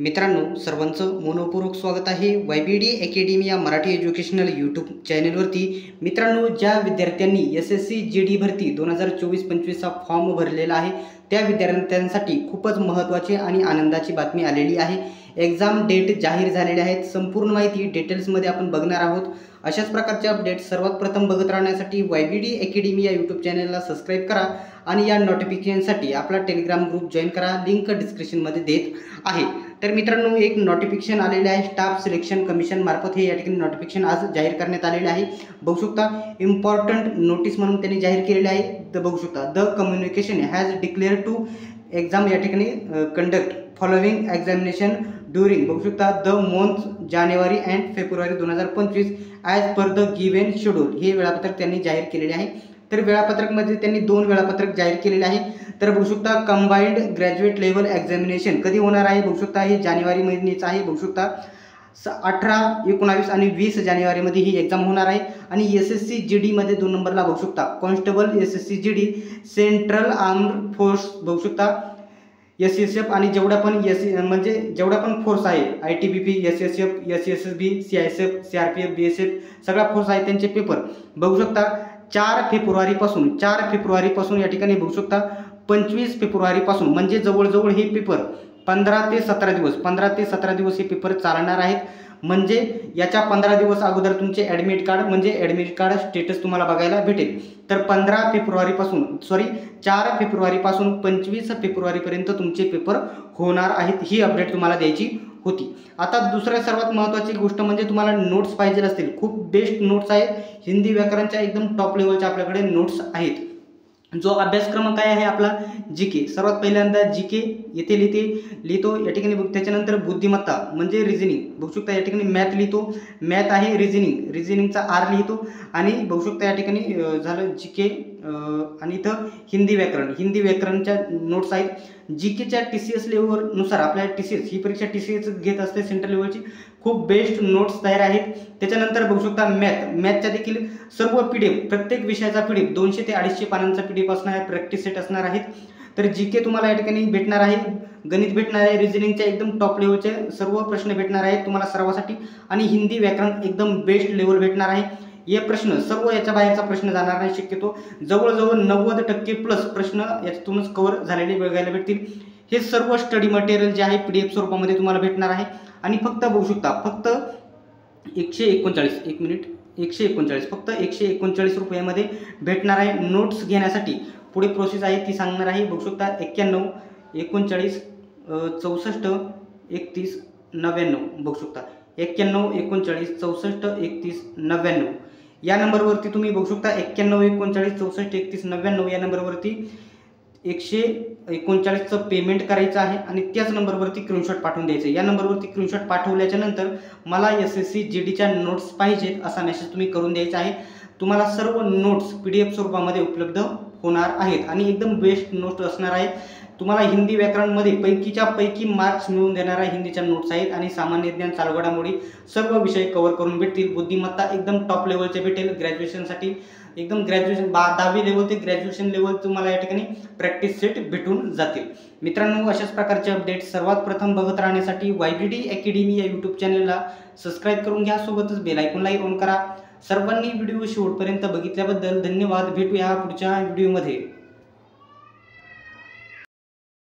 मित्रांनो, सर्वांचं मनपूर्वक स्वागत आहे YBD अकॅडमी या मराठी एज्युकेशनल यूट्यूब चॅनलवरती। मित्रांनो, ज्या विद्यार्थ्यांनी SSC GD भरती 2024-25 चा फॉर्म भरलेला आहे त्या विद्यार्थ्यांसाठी खूपच महत्त्वाची आणि आनंदाची बातमी आलेली आहे। एग्जाम डेट जाहीर झालेले आहेत। संपूर्ण माहिती डिटेल्समध्ये आपण बघणार आहोत। अशाच प्रकारचे अपडेट सर्वात प्रथम बघत राहण्यासाठी YBD अकॅडमी या यूट्यूब चॅनलला सबस्क्राइब करा आणि या नोटिफिकेशनसाठी आपला टेलिग्राम ग्रुप जॉइन करा, लिंक डिस्क्रिप्शनमध्ये देत आहे। तर मित्रांनो, एक नोटिफिकेशन आलेले आहे स्टाफ सिलेक्शन कमिशन मार्फत हे या ठिकाणी नोटिफिकेशन आज जाहीर करण्यात आलेले आहे। बघू शकता इम्पॉर्टंट नोटीस म्हणून त्यांनी जाहीर केलेले आहे। तर बघू शकता the communication has declare to exam या ठिकाणी कंडक्ट फॉलोइंग एक्झामिनेशन ड्युरिंग बघू शकता the month January and February 2025 as per the given schedule हे वेळापत्रक त्यांनी जाहीर केलेले आहे। तर वेळापत्रकमध्ये त्यांनी दोन वेळापत्रक जाहीर केलेले आहे। तर बघू शकता कंबाइंड ग्रॅज्युएट लेवल एक्झामिनेशन कधी होणार आहे बघू शकता हे जानेवारी महिन्याचं आहे। बघू शकता 18, 19 आणि 20 जानेवारीमध्ये ही एक्झाम होणार आहे। आणि SSC GD मध्ये 2 नंबरला बघू शकता constable SSC GD central armed force बघू शकता SSF आणि जेवढा पण फोर्स आहे ITBP SSF SSB CISF CRPF BSF सगळा फोर्स आहे त्यांचे पेपर बघू शकता 4 फेब्रुवारीपासून या ठिकाणी बघू शकता 25 फेब्रुवारीपासून म्हणजे जवळजवळ हे पेपर 15 ते 17 दिवस हे पेपर चालणार आहेत। म्हणजे याच्या 15 दिवस अगोदर तुमचे ॲडमिट कार्ड स्टेटस तुम्हाला बघायला भेटेल। तर 4 फेब्रुवारीपासून 25 फेब्रुवारीपर्यंत तुमचे पेपर होणार आहेत ही अपडेट तुम्हाला द्यायची होती। आता दुसऱ्या सर्वात महत्त्वाची गोष्ट म्हणजे तुम्हाला नोट्स पाहिजे असतील, खूप बेस्ट नोट्स आहेत, हिंदी व्याकरणच्या एकदम टॉप लेवलच्या आपल्याकडे नोट्स आहेत। जो अभ्यासक्रम काय आहे आपला GK, सर्वात पहिल्यांदा GK येथे लिहितो या ठिकाणी बघ। त्याच्यानंतर बुद्धिमत्ता म्हणजे रिझनिंग बघू शकता या ठिकाणी मॅथ लिहितो, मॅथ आहे रिझनिंगचा R लिहितो आणि बघू शकता या ठिकाणी झालं GK आणि इथं हिंदी व्याकरणच्या नोट्स आहेत। GKच्या TCS लेवलनुसार आपल्याला TCS ही परीक्षा TCS घेत असते सेंट्रल लेवलची, खूप बेस्ट नोट्स तयार आहेत। त्याच्यानंतर बघू शकता मॅथच्या देखील सर्व PDF प्रत्येक विषयाचा PDF 200 ते 250 पानांचा PDF असणार आहे, प्रॅक्टिस सेट असणार आहेत। तर GK तुम्हाला या ठिकाणी भेटणार आहे, गणित भेटणार आहे, रिझनिंगच्या एकदम टॉप लेवलचे सर्व प्रश्न भेटणार आहेत तुम्हाला सर्वांसाठी आणि हिंदी व्याकरण एकदम बेस्ट लेवल भेटणार आहे। हे प्रश्न सर्व याच्या बाहेरचा प्रश्न जाणार नाही, शक्यतो जवळजवळ 90% प्लस प्रश्न यातूनच कव्हर झालेले बघायला भेटतील। हे सर्व स्टडी मटेरियल जे आहे PDF स्वरूपामध्ये तुम्हाला भेटणार आहे आणि फक्त बघू शकता फक्त 139 फक्त 139 रुपयामध्ये भेटणार आहे। नोट्स घेण्यासाठी पुढे प्रोसेस आहे ती सांगणार आहे। बघू शकता 91 39 64 31 99 बघू शकता 91 39 64 31 99 या नंबरवरती तुम्ही बघू शकता 91 39 64 31 99 या नंबरवरती 139चं पेमेंट करायचं आहे आणि त्याच नंबरवरती स्क्रीनशॉट पाठवून द्यायचं। या नंबरवरती स्क्रीनशॉट पाठवल्याच्या नंतर मला SSC GDच्या नोट्स पाहिजेत असा मेसेज तुम्ही करून द्यायचा आहे। तुम्हाला सर्व नोट्स PDF स्वरूपामध्ये उपलब्ध होणार आहेत आणि एकदम बेस्ट नोट्स असणार आहेत। तुम्हाला हिंदी व्याकरणमध्ये पैकीच्या पैकी मार्क्स मिळवून देणाऱ्या हिंदीच्या नोट्स आहेत आणि सामान्य ज्ञान चालू घडामोडी सर्व विषय कव्हर करून भेटतील। बुद्धिमत्ता एकदम टॉप लेवलचे भेटेल, ग्रॅज्युएशनसाठी एकदम 10वी लेवल ते ग्रॅज्युएशन लेवल तुम्हाला या ठिकाणी प्रॅक्टिस सेट भेटून जातील। मित्रांनो, अशाच प्रकारचे अपडेट सर्वात प्रथम बघत राहण्यासाठी YBD अकॅडमी या यूट्यूब चॅनलला सबस्क्राइब करून घ्या, सोबतच बेल आयकॉनला ऑन करा। सर्वांनी व्हिडिओ शेवटपर्यंत बघितल्याबद्दल धन्यवाद। भेटूया पुढच्या व्हिडिओमध्ये।